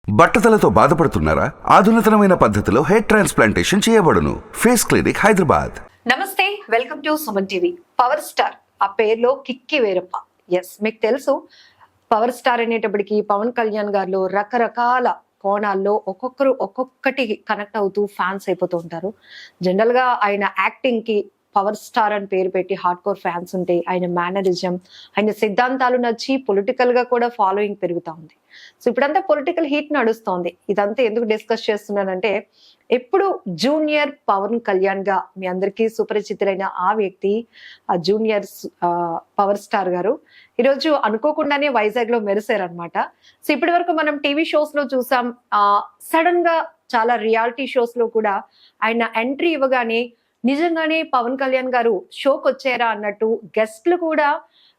బట్టతలతో బాధపడుతున్నారా? ఆధునితనమైన పద్ధతిలో హెయిర్ ట్రాన్స్ప్లాంటేషన్ చేయబడును. Face clinic, Hyderabad. నమస్తే, welcome to Suman TV. Power star ఆ పేరులో కిక్కి వేరప్ప. ఎస్, మీకు తెలుసు పవర్ స్టార్ అనేటప్పటికి పవన్ కళ్యాణ్ గారిలో రకరకాల కోణాల్లో ఒక్కొక్కరు ఒక్కొక్కటి కనెక్ట్ అవుతూ ఫ్యాన్స్ అయిపోతూ ఉంటారు. జనరల్ గా ఆయన యాక్టింగ్ కి పవర్ స్టార్ అని పేరు పెట్టి హార్డ్ కోర్ ఫ్యాన్స్ ఉంటే, ఆయన మేనరిజం, ఆయన సిద్ధాంతాలు నచ్చి పొలిటికల్ గా కూడా ఫాలోయింగ్ పెరుగుతా ఉంది. సో ఇప్పుడంతా పొలిటికల్ హీట్ నడుస్తోంది. ఇదంతా ఎందుకు డిస్కస్ చేస్తున్నానంటే, ఎప్పుడు జూనియర్ పవన్ కళ్యాణ్ గా మీ అందరికీ సుపరిచితులైన ఆ వ్యక్తి, ఆ జూనియర్ పవర్ స్టార్ గారు ఈరోజు అనుకోకుండానే వైజాగ్ లో మెరిసారనమాట. సో ఇప్పటి వరకు మనం టీవీ షోస్ లో చూసాం, సడన్ గా చాలా రియాలిటీ షోస్ లో కూడా ఆయన ఎంట్రీ ఇవ్వగానే నిజంగానే పవన్ కళ్యాణ్ గారు షోకి వచ్చారా అన్నట్టు గెస్ట్లు కూడా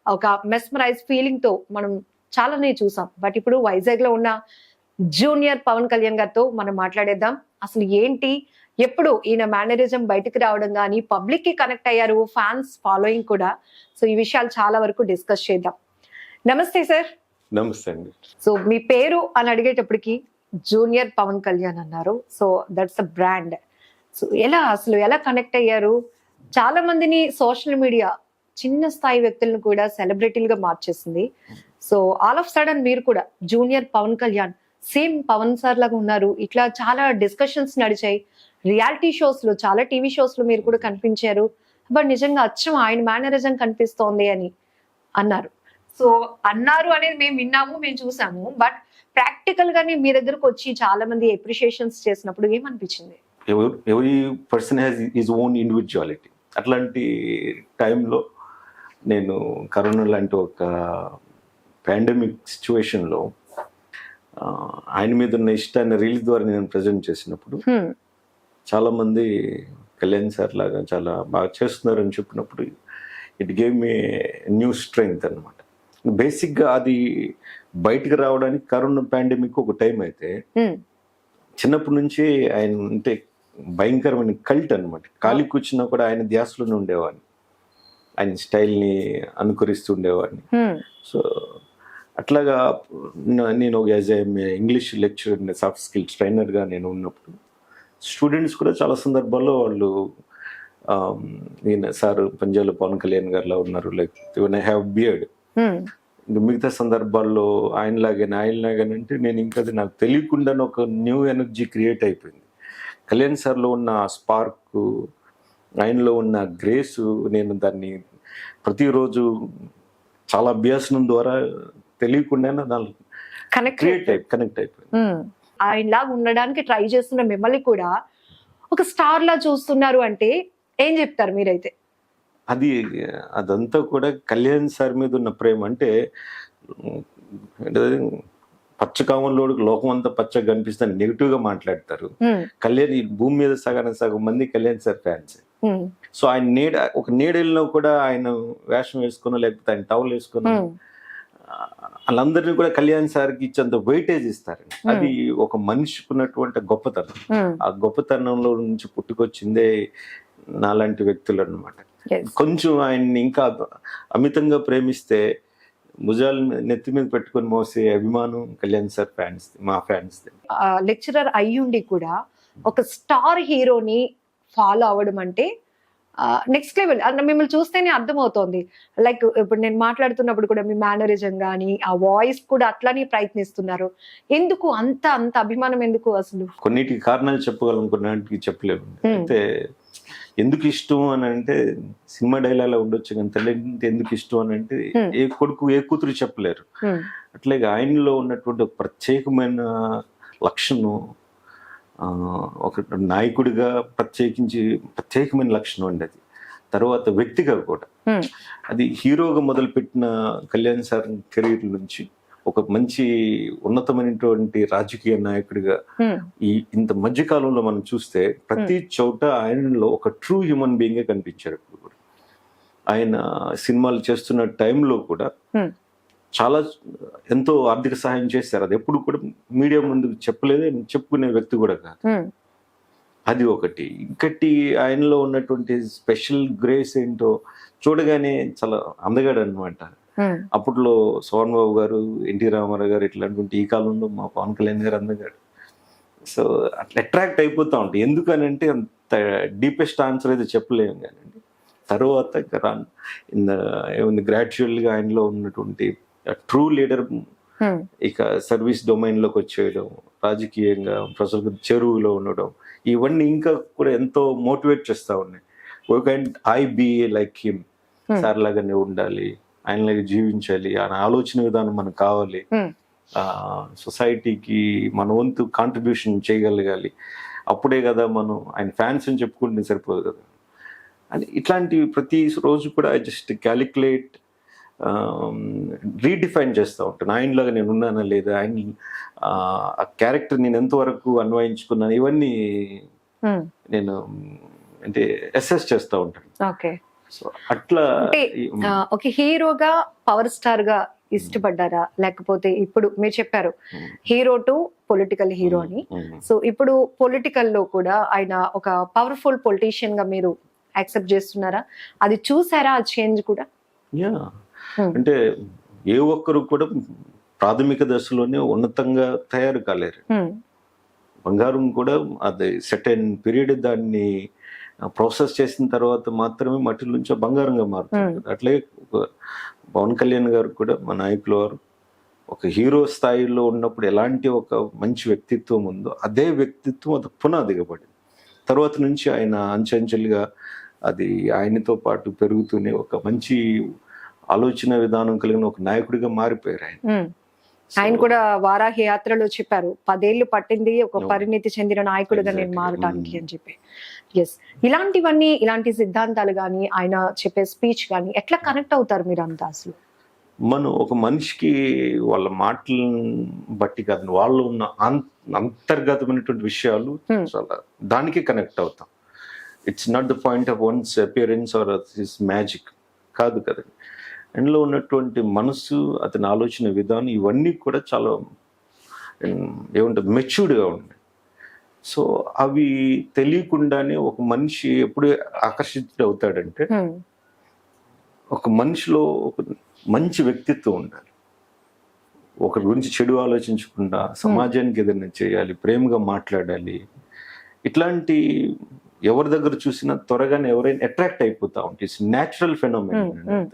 ఒక మెస్మరైజ్ ఫీలింగ్ తో మనం చాలానే చూసాం. బట్ ఇప్పుడు వైజాగ్ లో ఉన్న జూనియర్ పవన్ కళ్యాణ్ గారితో మనం మాట్లాడేద్దాం. అసలు ఏంటి, ఎప్పుడు ఈయన మేనరిజం బయటకు రావడం కానీ, పబ్లిక్ కి కనెక్ట్ అయ్యారు, ఫ్యాన్స్ ఫాలోయింగ్ కూడా. సో ఈ విషయాలు చాలా వరకు డిస్కస్ చేద్దాం. నమస్తే సార్. నమస్తే అండి. సో మీ పేరు అని అడిగేటప్పటికి జూనియర్ పవన్ కళ్యాణ్ అన్నారు. So that's a brand. So ఎలా కనెక్ట్ అయ్యారు? చాలా మందిని సోషల్ మీడియా చిన్న స్థాయి వ్యక్తులను కూడా సెలబ్రిటీలుగా మార్చేసింది. సో ఆల్ ఆఫ్ సడన్ మీరు కూడా junior Pavan Kalyan same Pavan sir లాగా ఉన్నారు. ఇట్లా చాలా డిస్కషన్స్ నడిచాయి. రియాలిటీ షోస్ లో, చాలా టీవీ షోస్ లో మీరు కూడా కనిపించారు. బట్ నిజంగా అచ్చం ఆయన మేనరిజం కనిపిస్తోంది అని అన్నారు. సో అన్నారు అనేది మేము విన్నాము, మేము చూసాము. బట్ ప్రాక్టికల్ గానే మీ దగ్గరకు వచ్చి చాలా మంది అప్రిషియేషన్స్ చేసినప్పుడు ఏమనిపించింది? Every person has his own individuality. అట్లాంటి టైంలో నేను కరోనా లాంటి ఒక పాండమిక్ సిచ్యువేషన్లో ఆయన మీద ఉన్న ఇష్టాన్ని రీల్స్ ద్వారా నేను ప్రజెంట్ చేసినప్పుడు చాలామంది కళ్యాణ్ సార్ లాగా చాలా బాగా చేస్తున్నారని చెప్పినప్పుడు it gave me new strength అనమాట. బేసిక్గా అది బయటకు రావడానికి కరోనా పాండమిక్ ఒక టైం అయితే, చిన్నప్పటి నుంచి ఆయన అంటే భయంకరమైన కల్ట్ అనమాట. ఖాళీ కూర్చున్నా కూడా ఆయన ధ్యాసలోనే ఉండేవాడిని, ఆయన స్టైల్ని అనుకరిస్తూ ఉండేవాడిని. సో అట్లాగా నేను as a English lecturer, soft skills ట్రైనర్గా నేను ఉన్నప్పుడు స్టూడెంట్స్ కూడా చాలా సందర్భాల్లో వాళ్ళు నేను సార్ పంజాబ్లో పవన్ కళ్యాణ్ గారిలా ఉన్నారు, లైక్ ఐ హ్యావ్ బియర్డ్. మిగతా సందర్భాల్లో ఆయనలాగానంటే నేను ఇంకా అది నాకు తెలియకుండానే ఒక న్యూ ఎనర్జీ క్రియేట్ అయిపోయింది. కళ్యాణ్ సార్లో ఉన్న స్పార్క్, ఆయనలో ఉన్న గ్రేసు, నేను దాన్ని ప్రతిరోజు చాలా అభ్యాసం ద్వారా తెలియకుండానే దాన్ని కనెక్ట్ అయిపోయింది. ఆయనలాగా ఉండడానికి ట్రై చేస్తున్న మిమ్మల్ని కూడా ఒక స్టార్ లా చూస్తున్నారు అంటే ఏం చెప్తారు మీరైతే? అదంతా కూడా కళ్యాణ్ సార్ మీద ఉన్న ప్రేమ. అంటే పచ్చకామంలోడు లోకం అంతా పచ్చగా కనిపిస్తుంది నెగిటివ్ గా మాట్లాడతారు. కళ్యాణ్ ఈ భూమి మీద సగం మంది కళ్యాణ్ సార్ ఫ్యాన్స్. సో ఆయన ఒక నీడల్లో కూడా ఆయన వేషం వేసుకున్నా, లేకపోతే ఆయన టవల్ వేసుకున్నా, వాళ్ళందరినీ కూడా కళ్యాణ్ సార్కి ఇచ్చేంత వెయిటేజ్ ఇస్తారండి. అది ఒక మనిషికి ఉన్నటువంటి గొప్పతనం. ఆ గొప్పతనంలో నుంచి పుట్టుకొచ్చిందే నాలాంటి వ్యక్తులు అన్నమాట. కొంచెం ఆయన్ని ఇంకా అమితంగా ప్రేమిస్తే భుజాలు నెత్తి మీద పెట్టుకొని మోసే అభిమానం కళ్యాణ్ సార్ ఫ్యాన్స్, మా ఫ్యాన్స్. లెక్చరర్ అయ్యుండి కూడా ఒక స్టార్ హీరోని ఫాలో అవ్వడం అంటే నెక్స్ట్ లెవెల్. మిమ్మల్ని చూస్తేనే అర్థమవుతోంది. లైక్ ఇప్పుడు నేను మాట్లాడుతున్నప్పుడు కూడా మీ మేనరిజం కానీ, ఆ వాయిస్ కూడా అట్లానే ప్రయత్నిస్తున్నారు. ఎందుకు అంత అభిమానం ఎందుకు? అసలు కొన్నిటికి కారణాలు చెప్పగలను, కొన్నిటికి చెప్పలేము. అయితే ఎందుకు ఇష్టం అని అంటే, సినిమా డైలాగ్ ఉండొచ్చు కానీ తల్లి ఎందుకు ఇష్టం అని అంటే ఏ కొడుకు ఏ కూతురు చెప్పలేరు. అట్లాగే ఆయనలో ఉన్నటువంటి ఒక ప్రత్యేకమైన లక్షణం, ఒక నాయకుడిగా ప్రత్యేకమైన లక్షణం అండి అది. తర్వాత వ్యక్తిగా కూడా అది హీరోగా మొదలుపెట్టిన కళ్యాణ్ సార్ కెరీర్ నుంచి ఒక మంచి ఉన్నతమైనటువంటి రాజకీయ నాయకుడిగా ఇంత మధ్య కాలంలో మనం చూస్తే ప్రతి చోట ఆయనలో ఒక ట్రూ హ్యూమన్ బీయింగే కనిపించారు. ఇప్పుడు కూడా ఆయన సినిమాలు చేస్తున్న టైంలో కూడా చాలా ఎంతో ఆర్థిక సహాయం చేశారు. అది ఎప్పుడు కూడా మీడియా ముందుకు చెప్పుకునే వ్యక్తి కూడా కాదు. అది ఒకటి. ఇంకటి ఆయనలో ఉన్నటువంటి స్పెషల్ గ్రేస్ ఏంటో చూడగానే చాలా అందగాడు అనమాట. అప్పట్లో సోహన్ బాబు గారు, ఎన్టీ రామారావు గారు ఇట్లా అనుకుంటే ఈ కాలంలో మా పవన్ కళ్యాణ్ గారు అందగాడు. సో అట్లా అట్రాక్ట్ అయిపోతూ ఉంటాయి. ఎందుకనంటే అంత డీపెస్ట్ ఆన్సర్ అయితే చెప్పలేము కానండి. తర్వాత ఏముంది గ్రాడ్యువల్గా ఆయనలో ఉన్నటువంటి ట్రూ లీడర్ ఇక సర్వీస్ డొమైన్లోకి వచ్చేయడం, రాజకీయంగా ప్రజలకు చెరువులో ఉండడం, ఇవన్నీ ఇంకా కూడా ఎంతో మోటివేట్ చేస్తూ ఉన్నాయి. I be like him, sir లాగానే ఉండాలి, ఆయనలాగా జీవించాలి, ఆయన ఆలోచన విధానం మనకు కావాలి, సొసైటీకి మన వంతు కాంట్రిబ్యూషన్ చేయగలగాలి, అప్పుడే కదా మనం ఆయన ఫ్యాన్స్ అని చెప్పుకుంటే సరిపోదు కదా అని. ఇట్లాంటి ప్రతి రోజు కూడా ఐ జస్ట్ క్యాలిక్యులేట్, రీడిఫైన్ చేస్తూ ఉంటాను. ఆయనలాగా నేను ఉన్నానా లేదా, ఆయన ఆ క్యారెక్టర్ నేను ఎంతవరకు అన్వయించుకున్నాను, ఇవన్నీ నేను అంటే అసెస్ చేస్తూ ఉంటాను. ఓకే. సో అట్లా ఒక హీరోగా పవర్ స్టార్ గా ఇష్టపడ్డారా, లేకపోతే ఇప్పుడు మీరు చెప్పారు హీరో టు పొలిటికల్ హీరో అని, సో ఇప్పుడు పొలిటికల్ లో కూడా ఆయన ఒక పవర్ఫుల్ పొలిటీషియన్ గా మీరు యాక్సెప్ట్ చేస్తున్నారా? అది చూసారా ఆ చేంజ్ కూడా? యా, అంటే ఏ ఒక్కరు కూడా ప్రాథమిక దశలోనే ఉన్నతంగా తయారు కాలేరు. బంగారం కూడా అది సెటైన్ పీరియడ్ దాన్ని ప్రాసెస్ చేసిన తర్వాత మాత్రమే మట్టి నుంచి బంగారంగా మారుతుంది. అట్లాగే పవన్ కళ్యాణ్ గారు కూడా మా నాయకుల వారు ఒక హీరో స్థాయిలో ఉన్నప్పుడు ఎలాంటి ఒక మంచి వ్యక్తిత్వం ఉందో అదే వ్యక్తిత్వం అది పునాదిగా పడింది. తర్వాత నుంచి ఆయన అంచెంచెలుగా అది ఆయనతో పాటు పెరుగుతూనే ఒక మంచి ఆలోచన విధానం కలిగిన ఒక నాయకుడిగా మారిపోయారు ఆయన. ఆయన కూడా వారాహి యాత్రలో చెప్పారు 10 ఏళ్ళు పట్టింది ఒక పరిణితి చెందిన నాయకుడిగా నేను మారటానికి అని చెప్పి. ఎస్, ఇలాంటివన్నీ, ఇలాంటి సిద్ధాంతాలు కానీ ఆయన చెప్పే స్పీచ్ కానీ ఎట్లా కనెక్ట్ అవుతారు మీరు అంతా? అసలు మనం ఒక మనిషికి వాళ్ళ మాటలను బట్టి కాదు, వాళ్ళు ఉన్న అంతర్గతమైనటువంటి విషయాలు చాలా దానికి కనెక్ట్ అవుతాం. It's not the point of one's appearance or his magic కాదు కదండి. అందులో ఉన్నటువంటి మనసు, అతని ఆలోచన విధానం ఇవన్నీ కూడా చాలా ఏముంటుంది మెచ్యూర్డ్గా ఉన్నాయి. సో అవి తెలియకుండానే ఒక మనిషి ఎప్పుడు ఆకర్షితుడు అవుతాడంటే ఒక మనిషిలో ఒక మంచి వ్యక్తిత్వం ఉండాలి. ఒకరి గురించి చెడు ఆలోచించకుండా సమాజానికి ఏదైనా చేయాలి, ప్రేమగా మాట్లాడాలి. ఇట్లాంటి ఎవరి దగ్గర చూసినా త్వరగానే ఎవరైనా అట్రాక్ట్ అయిపోతా ఉంటుంది. It's natural ఫెనోమెనన్.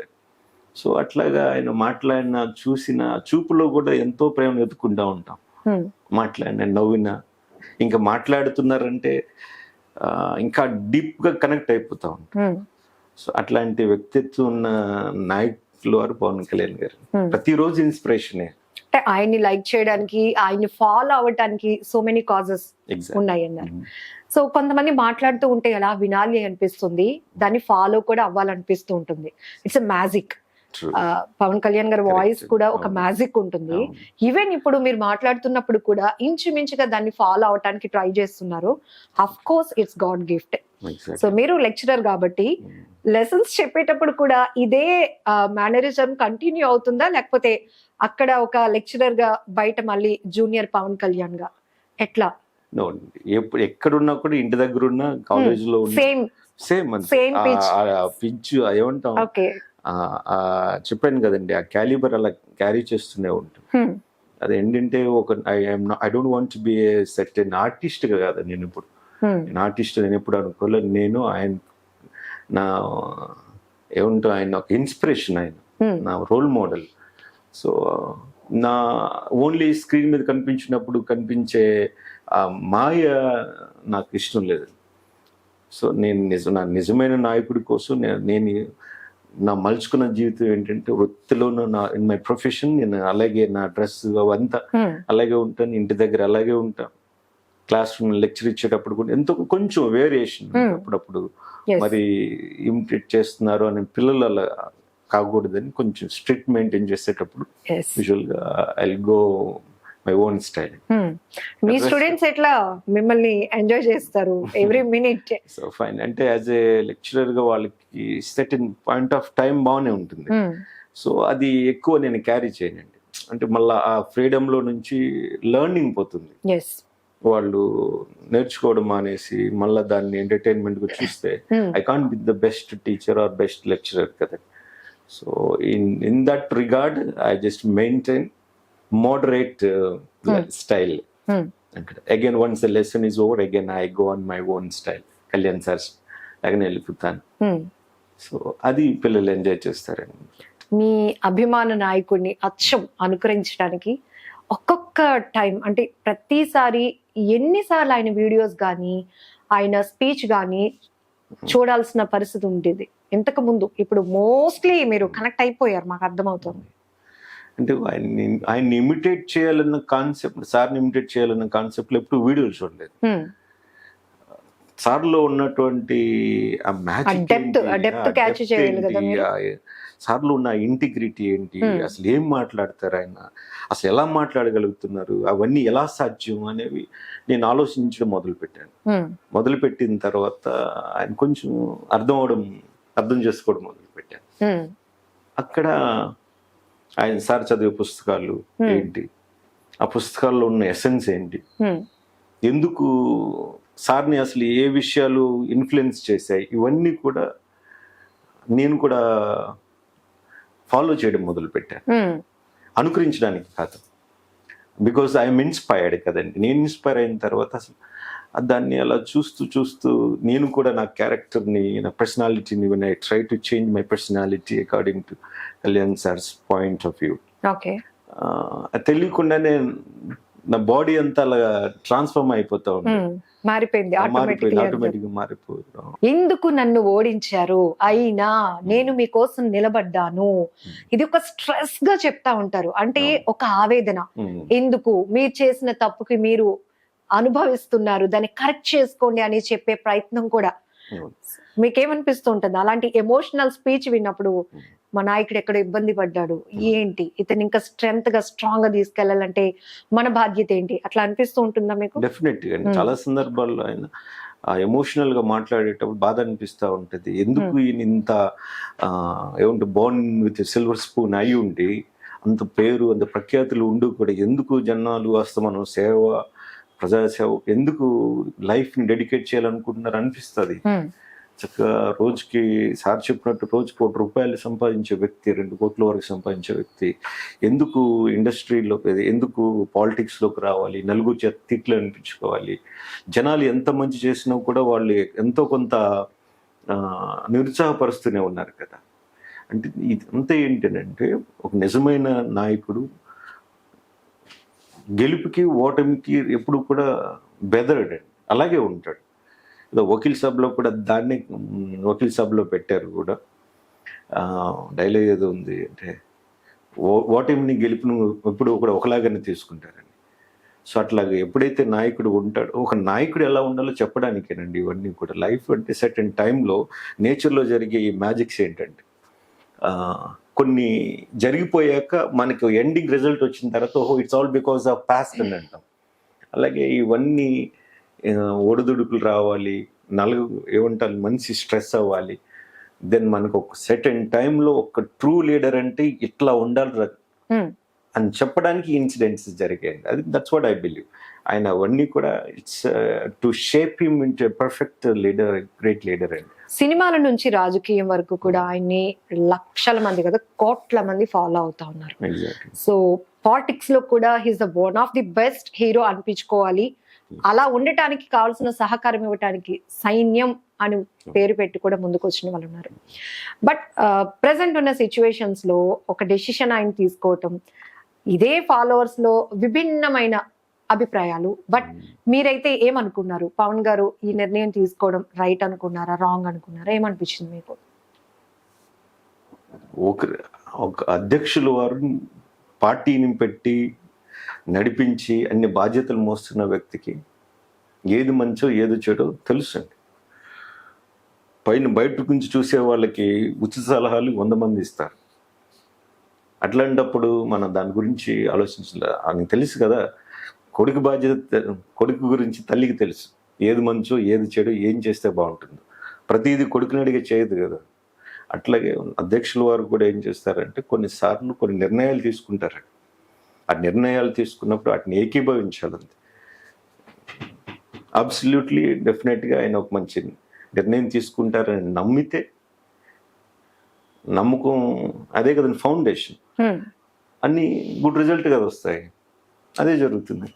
సో అట్లాగా ఆయన మాట్లాడిన చూసిన చూపులో కూడా ఎంతో ప్రేమ ఎత్తుకుంటా ఉంటాం. మాట్లాడిన నవ్వినా ఇంకా మాట్లాడుతున్నారంటే ఇంకా డీప్ గా కనెక్ట్ అయిపోతా ఉంటాం. సో అట్లాంటి వ్యక్తిత్వం ఉన్న నాయకులు వారు పవన్ కళ్యాణ్ గారు. ప్రతిరోజు ఇన్స్పిరేషనే. అంటే ఆయన్ని లైక్ చేయడానికి, ఆయన్ని ఫాలో అవ్వడానికి సో మెనీ కాజెస్ ఉన్నాయి అన్నారు. సో కొంతమంది మాట్లాడుతూ ఉంటే ఎలా వినాలి అనిపిస్తుంది, దాన్ని ఫాలో కూడా అవ్వాలనిపిస్తూ ఉంటుంది. It's a magic. Pavan Kalyan గారి వాయిస్ కూడా ఒక మ్యాజిక్ ఉంటుంది. ఈవెన్ ఇప్పుడు మీరు మాట్లాడుతున్నప్పుడు కూడా ఇంచుమించుగా దాన్ని ఫాలో అవటానికి ట్రై చేస్తున్నారు. Of course it's God gift. So మీరు లెక్చరర్ కాబట్టి లెసన్స్ చెప్పేటప్పుడు కూడా ఇదే మేనరిజం కంటిన్యూ అవుతుందా, లేకపోతే అక్కడ ఒక లెక్చరర్ గా బయట మళ్ళీ జూనియర్ పవన్ కళ్యాణ్ గా ఎట్లా? ఎక్కడున్నా కూడా, ఇంటి దగ్గర ఉన్న, కాలేజ్ లో సేమ్ పిచ్ ఏమంటాం, చెప్పాను కదండి, ఆ క్యాలిబర్ అలా క్యారీ చేస్తూనే ఉంటుంది. అది ఏంటంటే I don't want to be a certain artist గా కాదు. నేను ఇప్పుడు ఆర్టిస్ట్ నేను ఎప్పుడు అనుకోలేదు. నేను ఆయన నా ఏమంటా ఆయన ఒక ఇన్స్పిరేషన్, ఆయన నా రోల్ మోడల్. సో నా ఓన్లీ స్క్రీన్ మీద కనిపించినప్పుడు కనిపించే ఆ మాయ నాకు ఇష్టం లేదు. సో నేను నా నిజమైన నాయకుడి కోసం నేను నా మలుచుకున్న జీవితం ఏంటంటే వృత్తిలోనూ ఇన్ మై ప్రొఫెషన్ నేను అలాగే నా డ్రెస్ అవంతా అలాగే ఉంటాను, ఇంటి దగ్గర అలాగే ఉంటాను, క్లాస్ రూమ్ లెక్చర్ ఇచ్చేటప్పుడు కూడా ఎంతో కొంచెం వేరియేషన్ అప్పుడప్పుడు మరి ఇమిటేట్ చేస్తున్నారు అని పిల్లలు అలా కాకూడదని కొంచెం స్ట్రిక్ట్ మెయింటైన్ చేసేటప్పుడు యూజువల్గా I go my own style. Me students ఎట్లా మిమ్మల్ని ఎంజాయ్ చేస్తారు ఎవ్రీ మినిట్? సో ఫైన్, అంటే యాజ్ ఏ లెక్చరర్ గా వాళ్ళకి సర్టెన్ పాయింట్ ఆఫ్ టైం బాగానే ఉంటుంది. సో అది ఎక్కువ నేను క్యారీ చేయనండి. అంటే మళ్ళీ ఆ ఫ్రీడమ్ లో నుంచి లెర్నింగ్ పోతుంది. వాళ్ళు నేర్చుకోవడం అనేసి మళ్ళీ దాన్ని ఎంటర్టైన్మెంట్ గా చూస్తే I can't be the best teacher or best lecturer కదా. So in that regard, I just maintain moderate style. Again, once the lesson is over, again I go on my own style. Kalyan sir లాగానే వెళ్ళిపోతాను. So అది పిల్లలు enjoy చేస్తారండి. మీ అభిమాన నాయకుడిని అచ్చం అనుకరించడానికి ఒక్కొక్క టైం అంటే ప్రతిసారి ఎన్నిసార్లు ఆయన వీడియోస్ కానీ ఆయన స్పీచ్ కానీ చూడాల్సిన పరిస్థితి ఉండేది ఇంతకు ముందు? ఇప్పుడు మోస్ట్లీ మీరు కనెక్ట్ అయిపోయారు, మాకు అర్థమవుతుంది. అంటే ఆయన్ని ఇమిటేట్ చేయాలన్న కాన్సెప్ట్, సార్ని ఇమిటేట్ చేయాలన్న కాన్సెప్ట్లో ఎప్పుడు వీడియోలు చూడలేదు. సార్లో ఉన్నటువంటి ఆ డెప్త్ క్యాచ్ చేయాలి కదా మీరు. సార్లో ఉన్న ఇంటిగ్రిటీ ఏంటి, అసలు ఏం మాట్లాడతారు ఆయన, అసలు ఎలా మాట్లాడగలుగుతున్నారు, అవన్నీ ఎలా సాధ్యం అనేవి నేను ఆలోచించడం మొదలుపెట్టిన తర్వాత ఆయన కొంచెం అర్థం చేసుకోవడం మొదలుపెట్టాను. అక్కడ ఆయన సార్ చదివే పుస్తకాలు ఏంటి, ఆ పుస్తకాల్లో ఉన్న ఎసెన్స్ ఏంటి, ఎందుకు సార్ని అసలు ఏ విషయాలు ఇన్ఫ్లుయెన్స్ చేశాయి, ఇవన్నీ కూడా నేను కూడా ఫాలో చేయడం మొదలుపెట్టాను. అనుకరించడానికి కాదు, బికాజ్ ఐఎమ్ ఇన్స్పైర్డ్ కదండి. నేను ఇన్స్పైర్ అయిన తర్వాత అసలు దాన్ని అలా చూస్తూ నేను కూడా నా క్యారెక్టర్ని, నా పర్సనాలిటీని, when I try to change my personality according to Kalyan sir's point of view, తెలియకుండానే నా బాడీ అంతా అలా ట్రాన్స్ఫార్మ్ అయిపోతా ఉంది, మారిపోయింది, ఆటోమేటిక్ మారిపోతాం. ఎందుకు నన్ను ఓడించారు, అయినా నేను మీకోసం నిలబడ్డాను, ఇది ఒక స్ట్రెస్ గా చెప్తా ఉంటారు. అంటే ఒక ఆవేదన, ఎందుకు మీరు చేసిన తప్పుకి మీరు అనుభవిస్తున్నారు, దాన్ని కరెక్ట్ చేసుకోండి అని చెప్పే ప్రయత్నం కూడా. మీకేమనిపిస్తూ ఉంటుంది అలాంటి ఎమోషనల్ స్పీచ్ విన్నప్పుడు? మా నాయకుడు ఎక్కడ ఇబ్బంది పడ్డాడు, ఏంటి ఇతను ఇంకా స్ట్రెంగ్త్ గా స్ట్రాంగ్ గా తీసుకెళ్లాలంటే మన బాధ్యత ఏంటి, అట్లా అనిపిస్తూ ఉంటుందా మీకు? డెఫినెట్ గా చాలా సందర్భాల్లో ఆయన ఎమోషనల్ గా మాట్లాడేటప్పుడు బాధ అనిపిస్తూ ఉంటది. ఎందుకు ఈయన ఇంత ఏమంటే బోర్న్ విత్ సిల్వర్ స్పూన్ అయి ఉండి అంత పేరు అంత ప్రఖ్యాతులు ఉండి కూడా ఎందుకు జనాలు మనం ప్రజాసేవ ఎందుకు లైఫ్ ని డెడికేట్ చేయాలనుకుంటున్నారు అనిపిస్తుంది. చక్కగా రోజుకి సార్ చెప్పినట్టు రోజుకి ₹1 సంపాదించే వ్యక్తి, 2 కోట్ల వరకు సంపాదించే వ్యక్తి ఎందుకు ఇండస్ట్రీలో, ఎందుకు పాలిటిక్స్లోకి రావాలి, నలుగురు చేత తిట్లు అనిపించుకోవాలి, జనాలు ఎంత మంచి చేసినా కూడా వాళ్ళు ఎంతో కొంత నిరుత్సాహపరుస్తూనే ఉన్నారు కదా. అంటే ఇదంతా ఏంటంటే ఒక నిజమైన నాయకుడు గెలుపుకి ఓటమికి ఎప్పుడు కూడా బెదరడండి, అలాగే ఉంటాడు. వకీల్ సభలో కూడా దాన్ని వకీల్ సభలో పెట్టారు కూడా, డైలాగ్ ఏదో ఉంది అంటే ఓటమిని గెలుపును ఎప్పుడు కూడా ఒకలాగానే తీసుకుంటారండి. సో అట్లాగే ఎప్పుడైతే నాయకుడు ఉంటాడో, ఒక నాయకుడు ఎలా ఉండాలో చెప్పడానికేనండి ఇవన్నీ కూడా. లైఫ్ అంటే సర్టెన్ టైంలో నేచర్లో జరిగే ఈ మ్యాజిక్స్ ఏంటంటే కొన్ని జరిగిపోయాక మనకు ఎండింగ్ రిజల్ట్ వచ్చిన తర్వాత it's all because of past అని అంటాం. అలాగే ఇవన్నీ ఒడిదుడుకులు రావాలి, ఏమంటారు మనిషి స్ట్రెస్ అవ్వాలి, దెన్ మనకు ఒక సెటన్ టైంలో ఒక ట్రూ లీడర్ అంటే ఇట్లా ఉండాలి అని చెప్పడానికి ఇన్సిడెంట్స్ జరిగాయి. అది దట్స్ వాట్ ఐ బిలీవ్. ఆయన అవన్నీ కూడా it's to shape him into perfect leader, great leader అండి. సినిమాల నుంచి రాజకీయం వరకు కూడా ఆయన్ని లక్షల మంది కదా కోట్ల మంది ఫాలో అవుతా ఉన్నారు. సో పాలిటిక్స్ లో కూడా he's one of the best hero అనిపించుకోవాలి. అలా ఉండటానికి కావాల్సిన సహకారం ఇవ్వటానికి సైన్యం అని పేరు పెట్టి కూడా ముందుకు వచ్చిన వాళ్ళు ఉన్నారు. బట్ ప్రెసెంట్ ఉన్న సిచ్యువేషన్స్ లో ఒక డెసిషన్ ఆయన తీసుకోవటం, ఇదే ఫాలోవర్స్ లో విభిన్నమైన అభిప్రాయాలు. బట్ మీరైతే ఏమనుకున్నారు? పవన్ గారు ఈ నిర్ణయం తీసుకోవడం రైట్ అనుకున్నారా, రాంగ్ అనుకున్నారా, ఏమనిపించింది మీకు? ఒక అధ్యక్షులు వారు పార్టీని పెట్టి నడిపించి అన్ని బాధ్యతలు మోస్తున్న వ్యక్తికి ఏది మంచో ఏది చెడో తెలుసండి. బయట నుంచి చూసే వాళ్ళకి ఉచిత సలహాలు 100 మంది ఇస్తారు. అట్లాంటప్పుడు మనం దాని గురించి ఆలోచించాలి. అని తెలుసు కదా, కొడుకు గురించి తల్లికి తెలుసు ఏది మంచో ఏది చెడు, ఏం చేస్తే బాగుంటుందో. ప్రతిదీ కొడుకుని అడిగే చేయదు కదా. అట్లాగే అధ్యక్షుల వారు కూడా ఏం చేస్తారంటే కొన్నిసార్లు కొన్ని నిర్ణయాలు తీసుకుంటారండి. ఆ నిర్ణయాలు తీసుకున్నప్పుడు వాటిని ఏకీభవించాలంతే. అబ్సల్యూట్లీ డెఫినెట్గా ఆయన ఒక మంచి నిర్ణయం తీసుకుంటారని నమ్మితే నమ్మకం అదే కదండి ఫౌండేషన్. అన్ని గుడ్ రిజల్ట్ కదా వస్తాయి, అదే జరుగుతుంది.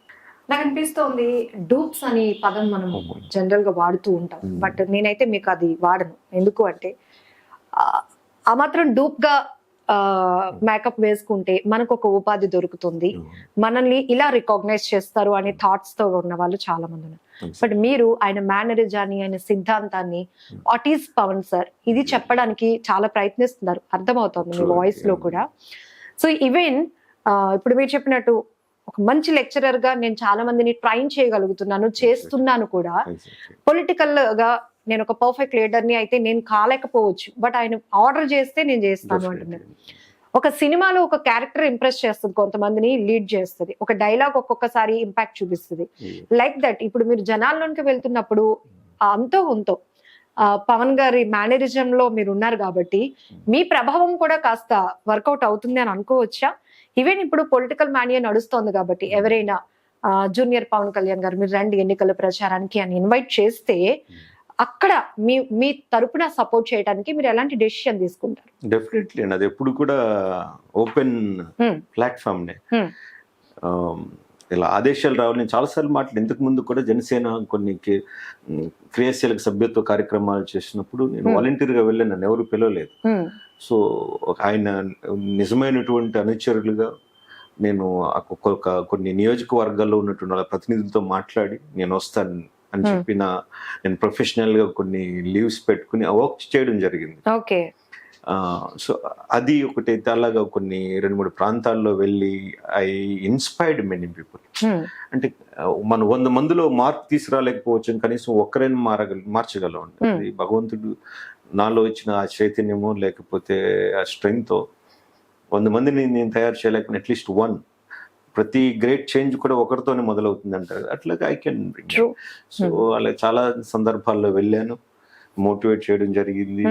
నాకు అనిపిస్తోంది డూప్స్ అని పదం మనం జనరల్ గా వాడుతూ ఉంటాం, బట్ నేనైతే మీకు అది వాడను. ఎందుకు అంటే ఆ మాత్రం డూప్ గా మేకప్ వేసుకుంటే మనకు ఒక ఉపాధి దొరుకుతుంది, మనల్ని ఇలా రికాగ్నైజ్ చేస్తారు అనే థాట్స్ తో ఉన్న వాళ్ళు చాలా మంది ఉన్నారు. బట్ మీరు ఆయన మేనరిజాన్ని, ఆయన సిద్ధాంతాన్ని, వాట్ ఈస్ పవన్ సార్ ఇది చెప్పడానికి చాలా ప్రయత్నిస్తున్నారు, అర్థమవుతుంది మీ వాయిస్ లో కూడా. సో ఈవెన్ ఇప్పుడు మీరు చెప్పినట్టు ఒక మంచి లెక్చరర్ గా నేను చాలా మందిని ట్రైన్ చేయగలుగుతున్నాను, చేస్తున్నాను కూడా. పొలిటికల్ గా నేను ఒక పర్ఫెక్ట్ లీడర్ని అయితే నేను కాలేకపోవచ్చు, బట్ ఆయన ఆర్డర్ చేస్తే నేను చేస్తాను అంటున్నాను. ఒక సినిమాలో ఒక క్యారెక్టర్ ఇంప్రెస్ చేస్తుంది, కొంతమందిని లీడ్ చేస్తుంది, ఒక డైలాగ్ ఒక్కొక్కసారి ఇంపాక్ట్ చూపిస్తుంది. లైక్ దట్ ఇప్పుడు మీరు జనాల్లోకి వెళ్తున్నప్పుడు అంతో ఉంతో పవన్ గారి మేనరిజం లో మీరు ఉన్నారు కాబట్టి మీ ప్రభావం కూడా కాస్త వర్కౌట్ అవుతుంది అని అనుకోవచ్చా? ఈవెన్ ఇప్పుడు పొలిటికల్ మానియా నడుస్తోంది కాబట్టి ఎవరైనా జూనియర్ పవన్ కళ్యాణ్ గారు మీరు రండి ఎన్నికల ప్రచారానికి అని ఇన్వైట్ చేస్తే అక్కడ మీ తరపున సపోర్ట్ చేయడానికి మీరు ఎలాంటి డెసిషన్ తీసుకుంటారు? డెఫినెట్లీ అండి, అది ఎప్పుడు కూడా ఓపెన్ ప్లాట్ఫామ్ నే. ఇలా ఆదేశాలు రావాలి. నేను చాలాసార్లు మాట్లాడి ఇంతకు ముందు కూడా జనసేన కొన్ని క్రియాశీలక సభ్యత్వ కార్యక్రమాలు చేసినప్పుడు నేను వాలంటీర్గా వెళ్ళాను, నన్ను ఎవరు పిలవలేదు. సో ఆయన నిజమైనటువంటి అనుచరులుగా నేను కొన్ని నియోజకవర్గాల్లో ఉన్నటువంటి వాళ్ళ ప్రతినిధులతో మాట్లాడి నేను వస్తాను అని చెప్పిన నేను ప్రొఫెషనల్ గా కొన్ని లీవ్స్ పెట్టుకుని వర్క్ చేయడం జరిగింది. ఓకే. సో అది ఒకటైతే అలాగా కొన్ని 2-3 ప్రాంతాల్లో వెళ్ళి ఐ ఇన్స్పైర్డ్ మెనీ పీపుల్. అంటే మనం 100 మందిలో మార్పు తీసుకురాలేకపోవచ్చు, కనీసం ఒక్కరైనా మార్చగలం. ఉంటుంది భగవంతుడు నాలో ఇచ్చిన ఆ చైతన్యమో లేకపోతే ఆ స్ట్రెంగ్తో 100 మందిని నేను తయారు చేయలేకపోయినా అట్లీస్ట్ 1. ప్రతి గ్రేట్ చేంజ్ కూడా ఒకరితోనే మొదలవుతుంది అంటారు, అట్లాగే ఐ కెన్ బ్రింగ్. సో అలా చాలా సందర్భాల్లో వెళ్ళాను, మోటివేట్ చేయడం జరిగింది.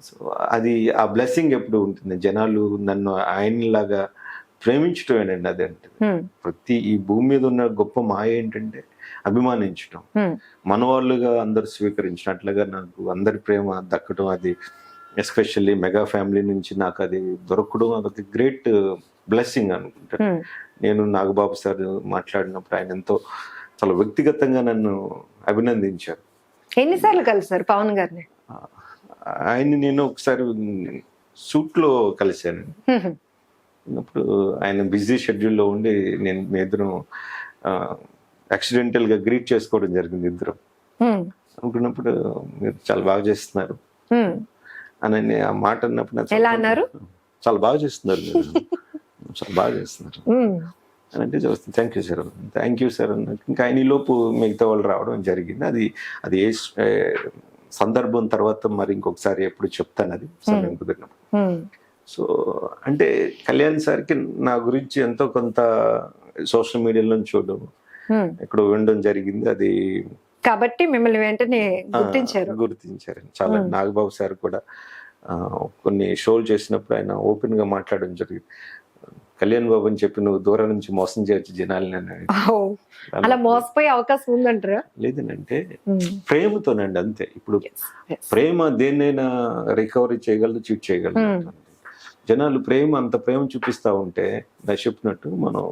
సో అది ఆ బ్లెస్సింగ్ ఎప్పుడు ఉంటుంది, జనాలు నన్ను ఆయనలాగా ప్రేమించటమేనండి. అదే అంటే ప్రతి ఈ భూమి మీద ఉన్న గొప్ప మాయ ఏంటంటే అభిమానించటం, మన వాళ్ళుగా అందరు స్వీకరించినట్లుగా నాకు అందరి ప్రేమ దక్కడం, అది ఎస్పెషల్లీ మెగా ఫ్యామిలీ నుంచి నాకు అది దొరకడం అదొక గ్రేట్ బ్లెస్సింగ్ అనుకుంటాను. నేను నాగబాబు సార్ మాట్లాడినప్పుడు ఆయన ఎంతో చాలా వ్యక్తిగతంగా నన్ను అభినందించారు. ఎన్నిసార్లు కలిసారు పవన్ గారిని? ఆయన్ని నేను ఒకసారి సూట్లో కలిశాను. అప్పుడు ఆయన బిజీ షెడ్యూల్లో ఉండి నేను మీ ఇద్దరం యాక్సిడెంటల్ గా గ్రీట్ చేసుకోవడం జరిగింది ఇద్దరం. అనుకున్నప్పుడు మీరు చాలా బాగా చేస్తున్నారు అని ఆ మాట అన్నప్పుడు ఎలా అన్నారు? చాలా బాగా చేస్తున్నారు మీరు, చాలా బాగా చేస్తున్నారు అని అంటే థ్యాంక్ యూ సార్ అన్నట్టు ఇంకా ఆయన లోపు మిగతా వాళ్ళు రావడం జరిగింది. అది ఏ సందర్భం తర్వాత మరి ఇంకొకసారి ఎప్పుడు చెప్తాను, అది సమయం కుదిరినప్పుడు. సో అంటే కళ్యాణ్ సార్కి నా గురించి ఎంతో కొంత సోషల్ మీడియాలో చూడడం ఎక్కడో వినడం జరిగింది. అది కాబట్టి మిమ్మల్ని వెంటనే గుర్తించారు చాలా. నాగబాబు సార్ కూడా కొన్ని షోలు చేసినప్పుడు ఆయన ఓపెన్ గా మాట్లాడడం జరిగింది. కళ్యాణ్ బాబు అని చెప్పి నువ్వు దూరం నుంచి మోసం చేయొచ్చు జనాలని. అలా మోసపోయే అవకాశం ఉందంటారా? లేదనంటే ప్రేమతోనండి, అంతే. ఇప్పుడు ప్రేమ దేన్నైనా రికవరీ చేయగలదు, చీట్ చేయగలదు. జనాలు అంత ప్రేమ చూపిస్తా ఉంటే నా చెప్పినట్టు మనం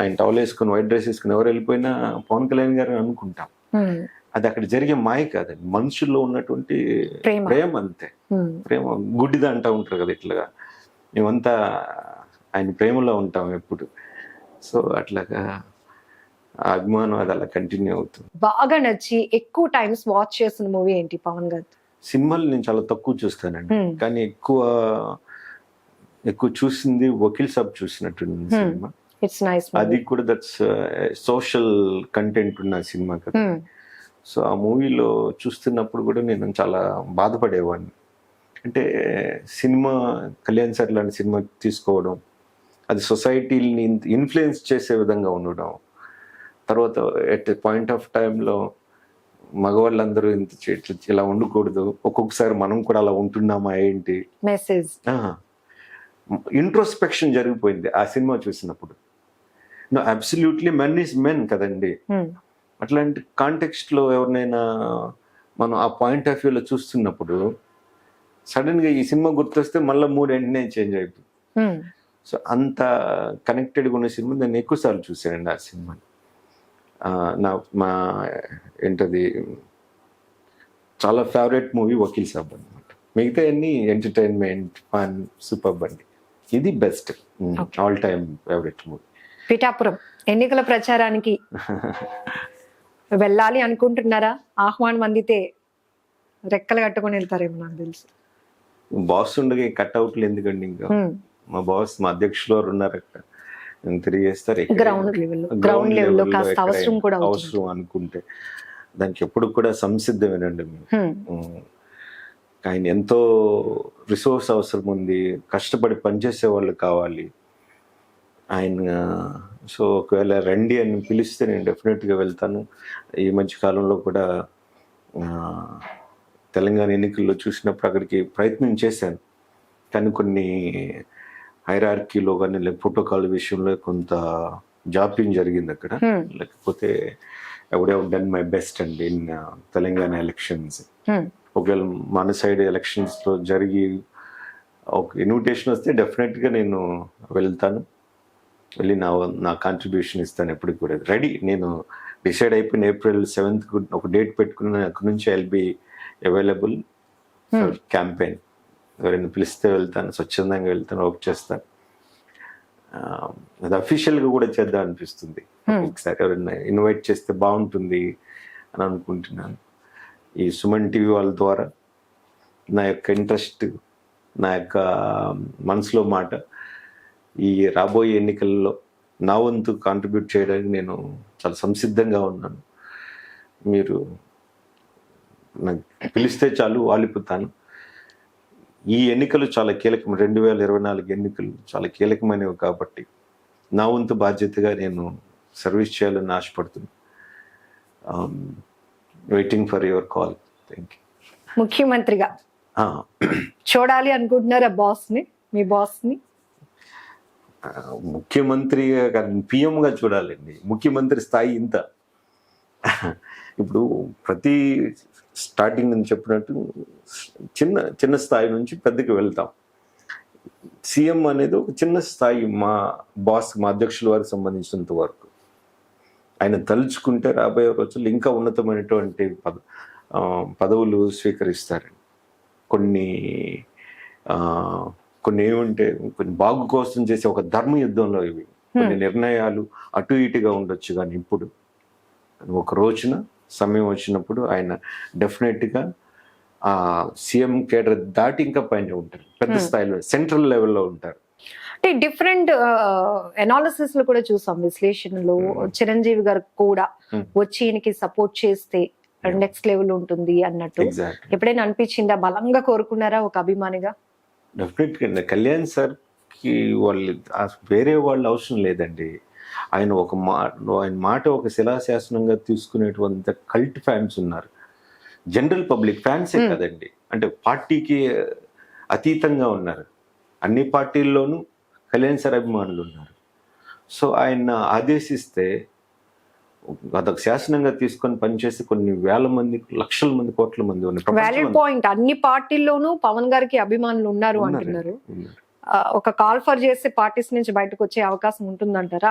ఆయన టవల్ వేసుకుని వైట్ డ్రెస్ వేసుకుని ఎవరు వెళ్ళిపోయినా పవన్ కళ్యాణ్ గారు అనుకుంటాం. అది అక్కడ జరిగే మాయ కాదండి, మనుషుల్లో ఉన్నటువంటి ప్రేమ, అంతే. ప్రేమ గుడ్డిదా అంటా ఉంటారు కదా, ఇట్లాగా మేమంతా ఆయన ప్రేమలో ఉంటాం ఎప్పుడు. సో అట్లాగా ఆ అభిమానం అది అలా కంటిన్యూ అవుతుంది. బాగా నచ్చి ఎక్కువ టైమ్స్ వాచ్ చేసిన మూవీ ఏంటి పవన్ గారు? సినిమాలు నేను చాలా తక్కువ చూస్తానండి, కానీ ఎక్కువ చూసింది వకీల్ సాబ్ చూసినట్టుంది సినిమా. అది కూడా దట్స్ సోషల్ కంటెంట్ ఉన్న సినిమా కదా. సో ఆ మూవీలో చూస్తున్నప్పుడు కూడా నేను చాలా బాధపడేవాడిని. అంటే సినిమా కళ్యాణ్ సార్ లాంటి సినిమా తీసుకోవడం, అది సొసైటీని ఇన్ఫ్లుయెన్స్ చేసే విధంగా ఉండడం, తర్వాత ఎట్ పాయింట్ ఆఫ్ టైంలో మగవాళ్ళందరూ ఇలా ఉండకూడదు, ఒక్కొక్కసారి మనం కూడా అలా ఉంటున్నామా ఏంటి మెసేజ్, ఇంట్రోస్పెక్షన్ జరిగిపోయింది ఆ సినిమా చూసినప్పుడు. అబ్సల్యూట్లీ మెన్ ఈజ్ మెన్ కదండి. అట్లాంటి కాంటెక్స్ట్ లో ఎవరినైనా మనం ఆ పాయింట్ ఆఫ్ వ్యూలో చూస్తున్నప్పుడు సడన్ గా ఈ సినిమా గుర్తొస్తే మళ్ళీ మూడు వెంటనే చేంజ్ అయిపోయింది. హ్మ్. సో అంత కనెక్టెడ్గా ఉన్న సినిమా నేను ఎక్కువసార్లు చూశానండి ఆ సినిమాని. మా ఏంటది చాలా ఫేవరెట్ మూవీ వకీల్ సాబ్ అనమాట. మిగతా అన్ని ఎంటర్టైన్మెంట్, ఫన్, సూపర్ అండి. ఇది best all time favourite movie. Pithapuram ఎన్నికల ప్రచారానికి వెళ్ళాలి అనుకుంటున్నారా? ఆహ్వానం అందితే రెక్కలు కట్టుకొని వెళ్తారేమో నాకు తెలుసు. బాస్ ఉండగా కట్అవుట్లు ఎందుకండి? ఇంకా మా బాస్, మా అధ్యక్షులు వారు ఉన్నారు అక్కడ, తిరిగేస్తారు. గ్రౌండ్ లెవెల్లో కాస్త అవసరం కూడా అవసరం అనుకుంటే దానికి ఎప్పుడు కూడా సంసిద్ధమేనండి మేము. ఆయన ఎంతో రిసోర్స్ అవసరం ఉంది, కష్టపడి పనిచేసే వాళ్ళు కావాలి ఆయన. సో ఒకవేళ రండి అని పిలిస్తే నేను డెఫినెట్గా వెళ్తాను. ఈ మధ్య కాలంలో కూడా తెలంగాణ ఎన్నికల్లో చూసినప్పుడు అక్కడికి ప్రయత్నం చేశాను, కానీ కొన్ని హైరార్కీలో కానీ లేక ప్రోటోకాల్ విషయంలో కొంత జాప్యం జరిగింది అక్కడ. లేకపోతే I would have done my best అండి ఇన్ తెలంగాణ ఎలక్షన్స్. ఒకవేళ మన సైడ్ ఎలక్షన్స్లో జరిగి ఒక ఇన్విటేషన్ వస్తే డెఫినెట్గా నేను వెళ్తాను, వెళ్ళి నా కాంట్రిబ్యూషన్ ఇస్తాను. ఎప్పటికి కూడా రెడీ. నేను డిసైడ్ అయిపోయిన April 7th ఒక డేట్ పెట్టుకుని అక్కడి నుంచి I'll be available for campaign. ఎవరైనా పిలిస్తే వెళ్తాను, స్వచ్ఛందంగా వెళ్తాను, వర్క్ చేస్తాను. అది అఫీషియల్గా కూడా చేద్దాం అనిపిస్తుంది. ఒకసారి ఎవరైనా ఇన్వైట్ చేస్తే బాగుంటుంది అని అనుకుంటున్నాను. ఈ సుమన్ టీవీ వాళ్ళ ద్వారా నా యొక్క ఇంట్రెస్ట్, నా యొక్క మనసులో మాట ఈ రాబోయే ఎన్నికల్లో నా వంతు కాంట్రిబ్యూట్ చేయడానికి నేను చాలా సంసిద్ధంగా ఉన్నాను. మీరు నాకు పిలిస్తే చాలు, వాలిపోతాను. ఈ ఎన్నికలు చాలా కీలకం. 2024 ఎన్నికలు చాలా కీలకమైనవి కాబట్టి నా వంతు బాధ్యతగా నేను సర్వీస్ చేయాలని ఆశపడుతున్నాను. Waiting for your call. Thank you. ముఖ్యమంత్రిగా చూడాలి అనుకుంటున్నారా బాస్ని, మీ బాస్ని? ముఖ్యమంత్రిగా కాదు, పిఎంగా చూడాలండి. ముఖ్యమంత్రి స్థాయి ఇంత. ఇప్పుడు ప్రతి స్టార్టింగ్ నుంచి చెప్పినట్టు చిన్న చిన్న స్థాయి నుంచి పెద్దకి వెళ్తాం. సీఎం అనేది ఒక చిన్న స్థాయి. మా బాస్, మా అధ్యక్షుల వారికి సంబంధించినంత వరకు ఆయన తలుచుకుంటే రాబోయే రోజుల్లో ఇంకా ఉన్నతమైనటువంటి పదవులు స్వీకరిస్తారండి. కొన్ని ఏమంటే కొన్ని బాగు కోసం చేసే ఒక ధర్మ యుద్ధంలో ఇవి కొన్ని నిర్ణయాలు అటు ఇటుగా ఉండొచ్చు, కానీ ఇప్పుడు ఒక రోజున సమయం వచ్చినప్పుడు ఆయన డెఫినెట్గా ఆ సీఎం కేడర్ దాటి ఇంకా పైన ఉంటారు, పెద్ద స్థాయిలో సెంట్రల్ లెవెల్లో ఉంటారు. అంటే డిఫరెంట్ అనాలిసిస్ లో కూడా చూసాం, విశ్లేషణలో చిరంజీవి గారు కూడా వచ్చి ఈయనకి సపోర్ట్ చేస్తే నెక్స్ట్ లెవెల్ ఉంటుంది అన్నట్టు. ఎప్పుడైనా అనిపించిందా? బలంగా కోరుకున్నారా ఒక అభిమానిగా? డెఫినెట్గా కళ్యాణ్ సార్ కి వాళ్ళు వేరే వాళ్ళు అవసరం లేదండి. ఆయన ఆయన మాట ఒక శిలాశాసనంగా తీసుకునేటువంటి కల్ట్ ఫ్యాన్స్ ఉన్నారు. జనరల్ పబ్లిక్ ఫ్యాన్సే కదండి, అంటే పార్టీకి అతీతంగా ఉన్నారు. అన్ని పార్టీల్లోనూ కళ్యాణ్ సార్ అభిమానులు ఉన్నారు. సో ఆయన ఆదేశిస్తే అదొక శాసనంగా తీసుకొని పనిచేసి కొన్ని వేల మంది, లక్షల మంది, కోట్ల మంది ఉన్నారు. Valid point. అన్ని పార్టీల్లోనూ పవన్ గారికి అభిమానులు ఉన్నారు అంటున్నారు. ఒక కాల్ ఫర్ చేస్తే పార్టీస్ నుంచి బయటకు వచ్చే అవకాశం ఉంటుందంటారా?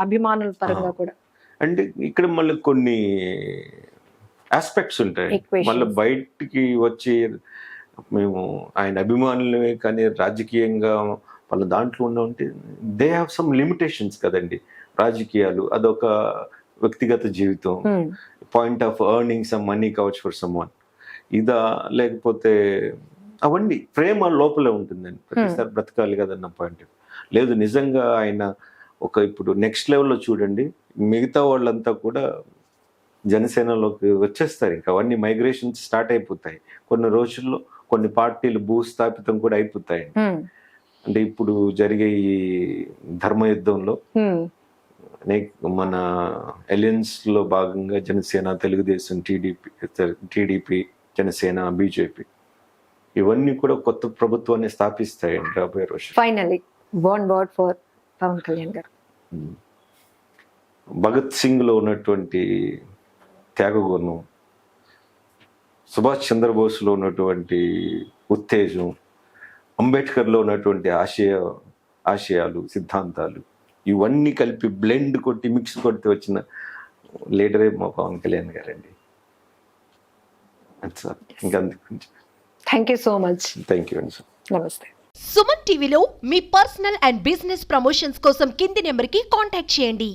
అభిమానుల పరంగా కూడా అంటే ఇక్కడ మళ్ళీ కొన్ని ఆస్పెక్ట్స్ ఉంటాయి. మళ్ళీ బయటికి వచ్చి మేము ఆయన అభిమానులమే కానీ రాజకీయంగా వాళ్ళ దాంట్లో ఉంటే దే హ్యావ్ సమ్ లిమిటేషన్స్ కదండి. రాజకీయాలు అదొక వ్యక్తిగత జీవితం, point of earning some money couch for some one ఇదా, లేకపోతే అవన్నీ ప్రేమ లోపలే ఉంటుందండి. ప్రతిసారి బ్రతకాలి కదన్న పాయింట్ లేదు. నిజంగా ఆయన ఇప్పుడు నెక్స్ట్ లెవెల్లో చూడండి, మిగతా వాళ్ళంతా కూడా జనసేనలోకి వచ్చేస్తారు. ఇంకా అవన్నీ మైగ్రేషన్స్ స్టార్ట్ అయిపోతాయి. కొన్ని రోజుల్లో కొన్ని పార్టీలు భూస్థాపితం కూడా అయిపోతాయి. అంటే ఇప్పుడు జరిగే ఈ ధర్మయుద్ధంలో మన అలయన్స్ లో భాగంగా జనసేన, తెలుగుదేశం, టీడీపీ, జనసేన, బీజేపీ ఇవన్నీ కూడా కొత్త ప్రభుత్వాన్ని స్థాపిస్తాయండి రాబోయే రోజు. Finally one word for Pavan Kalyan గారు. భగత్ సింగ్ లో ఉన్నటువంటి త్యాగగుణం, సుభాష్ చంద్రబోస్ లో ఉన్నటువంటి ఉత్తేజం, అంబేద్కర్లో ఉన్నటువంటి ఆశయాలు, సిద్ధాంతాలు ఇవన్నీ కలిపి బ్లెండ్ కొట్టి మిక్స్ కొట్టి వచ్చిన లీడరే మా పవన్ కళ్యాణ్ గారండి. సార్ ఇంకా అందుకు thank you so much. Thank you అండి సార్. నమస్తే. సుమన్ టీవీలో మీ పర్సనల్ అండ్ బిజినెస్ ప్రమోషన్స్ కోసం కింది నెంబర్కి కాంటాక్ట్ చేయండి.